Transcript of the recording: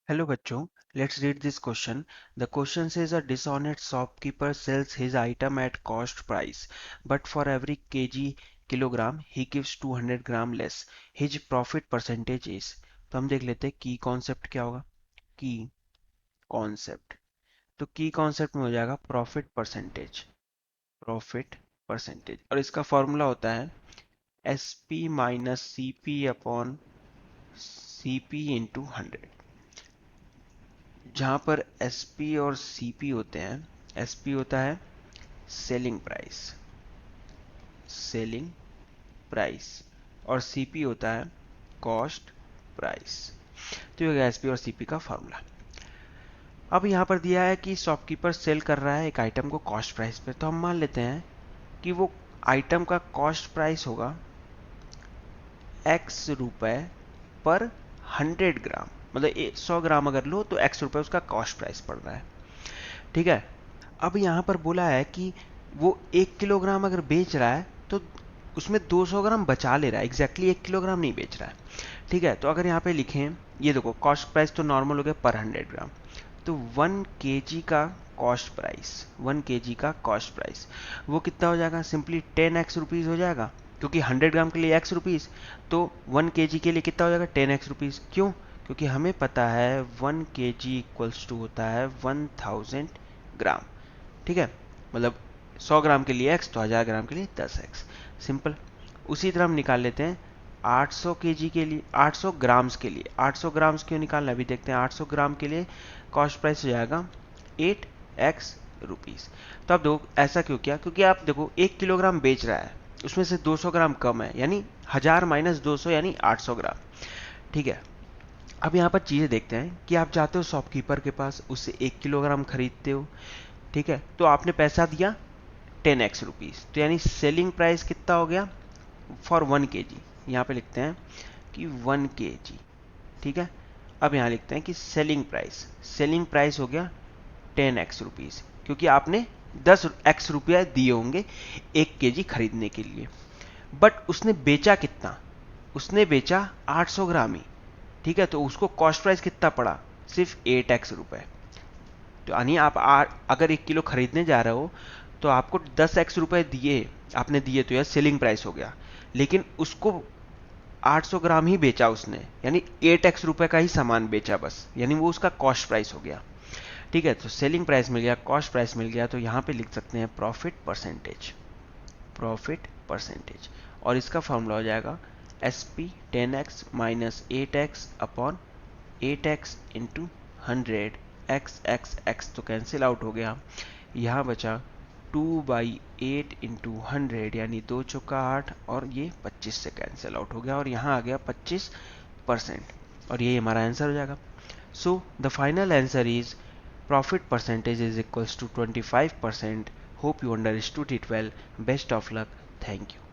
Hello बच्चों, let's read this question. The question says a dishonest shopkeeper sells his item at cost price, but for every kilogram he gives 200 gram less. His profit percentage is. तो हम देख लेते हैं की concept क्या होगा. की कॉन्सेप्ट, तो की कॉन्सेप्ट में हो जाएगा प्रॉफिट परसेंटेज. प्रॉफिट परसेंटेज और इसका फॉर्मूला होता है S P minus C P upon C P into 100. जहां पर SP और CP होते हैं, SP होता है सेलिंग प्राइस, सेलिंग प्राइस, और CP होता है कॉस्ट प्राइस. तो ये हो गया SP और CP का फॉर्मूला. अब यहाँ पर दिया है कि शॉपकीपर सेल कर रहा है एक आइटम को कॉस्ट प्राइस पे, तो हम मान लेते हैं कि वो आइटम का कॉस्ट प्राइस होगा x रुपए पर 100 ग्राम. मतलब 100 ग्राम अगर लो तो x रुपए उसका कॉस्ट प्राइस पड़ रहा है. ठीक है. अब यहाँ पर बोला है कि वो 1 किलोग्राम अगर बेच रहा है तो उसमें 200 ग्राम बचा ले रहा है, एग्जैक्टली 1 किलोग्राम नहीं बेच रहा है. ठीक है. तो अगर यहाँ पे लिखें, ये देखो कॉस्ट प्राइस तो नॉर्मल हो गया पर 100 ग्राम, तो 1 kg का कॉस्ट प्राइस, 1 kg का कॉस्ट प्राइस वो कितना हो जाएगा, सिंपली 10x रुपीज़ हो जाएगा, क्योंकि 100 ग्राम के लिए x रुपीज़, तो 1 kg के लिए कितना हो जाएगा 10x रुपीज़. क्यों? क्योंकि हमें पता है 1 kg इक्वल्स टू होता है 1000 ग्राम. ठीक है. मतलब 100 ग्राम के लिए x तो 1000 ग्राम के लिए 10x. सिंपल. उसी तरह हम निकाल लेते हैं 800 kg के लिए, 800 ग्राम्स के लिए. 800 ग्राम्स क्यों निकालना, अभी देखते हैं. 800 ग्राम के लिए कॉस्ट प्राइस हो जाएगा 8x रुपीज़. तो अब देखो ऐसा क्यों किया, क्योंकि आप देखो 1 किलोग्राम बेच रहा है, उसमें से 200 ग्राम कम है, यानी 1000 माइनस 200 यानी 800 ग्राम. ठीक है. अब यहाँ पर चीज़ें देखते हैं कि आप जाते हो शॉपकीपर के पास, उससे 1 किलोग्राम खरीदते हो. ठीक है. तो आपने पैसा दिया 10x रुपीज़, तो यानी सेलिंग प्राइस कितना हो गया फॉर 1 kg. यहाँ पे लिखते हैं कि 1 kg. ठीक है. अब यहाँ लिखते हैं कि सेलिंग प्राइस, सेलिंग प्राइस हो गया 10x रुपीज़, क्योंकि आपने 10x रुपया दिए होंगे 1 kg खरीदने के लिए. बट उसने बेचा कितना, उसने बेचा 800 ग्राम ही. ठीक है. तो उसको कॉस्ट प्राइस कितना पड़ा, सिर्फ 8x रुपए. तो यानी आप अगर 1 किलो खरीदने जा रहे हो तो आपको 10x रुपए दिए, आपने दिए तो यह सेलिंग प्राइस हो गया, लेकिन उसको 800 ग्राम ही बेचा उसने, यानी 8x रुपए का ही सामान बेचा बस, यानी वो उसका कॉस्ट प्राइस हो गया. ठीक है. तो सेलिंग प्राइस मिल गया, कॉस्ट प्राइस मिल गया, तो यहाँ पे लिख सकते हैं प्रॉफिट परसेंटेज, प्रॉफिट परसेंटेज. और इसका फॉर्मूला हो जाएगा SP 10x minus 8x upon 8x into 100. x तो कैंसिल आउट हो गया, यहाँ बचा 2/8 इंटू 100, यानी 2 चौका 8, और ये 25 से कैंसिल आउट हो गया, और यहाँ आ गया 25%, और ये हमारा आंसर हो जाएगा. So the final answer is profit percentage is equals to 25%. Hope you understood it well. Best of luck. Thank you.